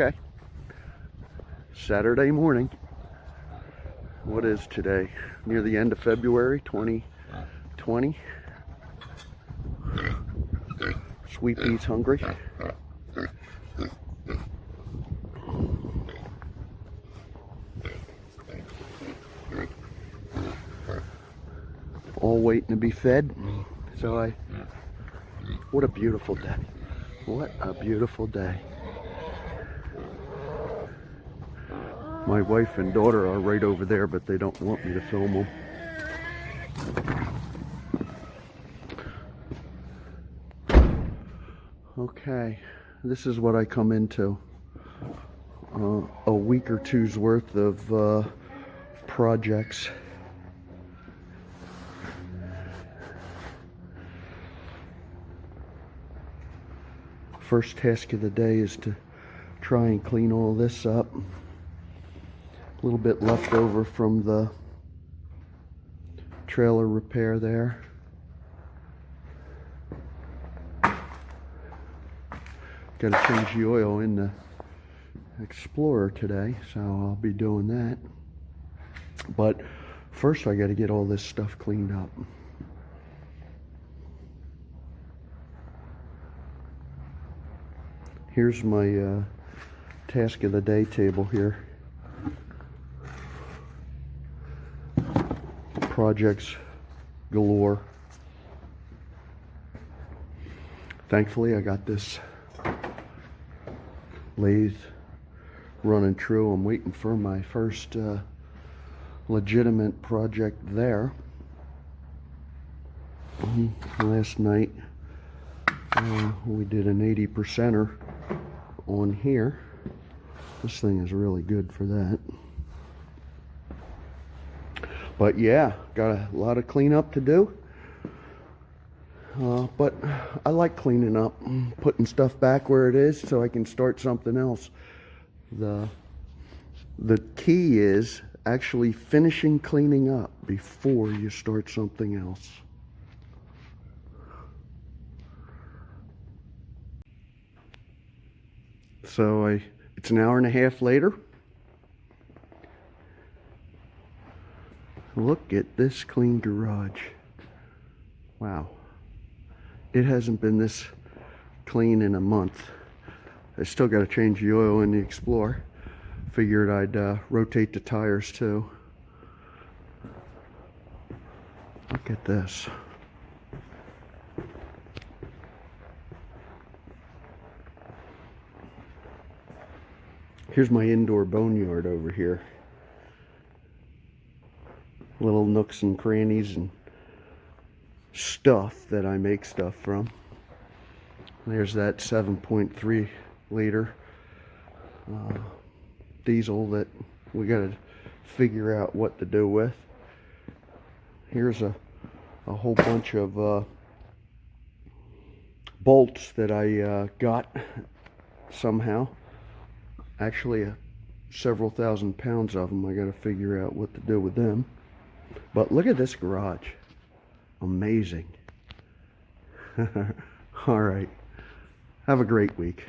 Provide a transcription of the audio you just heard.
Okay. Saturday morning. What is today? Near the end of February 2020. Sweet Pea's hungry. All waiting to be fed. So what a beautiful day. What a beautiful day. My wife and daughter are right over there, but they don't want me to film them. Okay, this is what I come into. A week or two's worth of projects. First task of the day is to try and clean all this up. A little bit left over from the trailer repair there. Got to change the oil in the Explorer today, so I'll be doing that. But first I got to get all this stuff cleaned up. Here's my task of the day table here. Projects galore. Thankfully I got this lathe running true. I'm waiting for my first legitimate project there. Last night we did an 80%er on here. This thing is really good for that. But yeah, got a lot of cleanup to do. But I like cleaning up, putting stuff back where it is so I can start something else. The key is actually finishing cleaning up before you start something else. So it's an hour and a half later. Look at this clean garage. Wow. It hasn't been this clean in a month. I still got to change the oil in the Explorer. Figured I'd rotate the tires too. Look at this. Here's my indoor boneyard over here. Little nooks and crannies and stuff that I make stuff from. There's that 7.3 liter diesel that we gotta figure out what to do with. Here's a whole bunch of bolts that I got somehow. Actually several thousand pounds of them. I gotta figure out what to do with them. But look at this garage. Amazing. All right. Have a great week.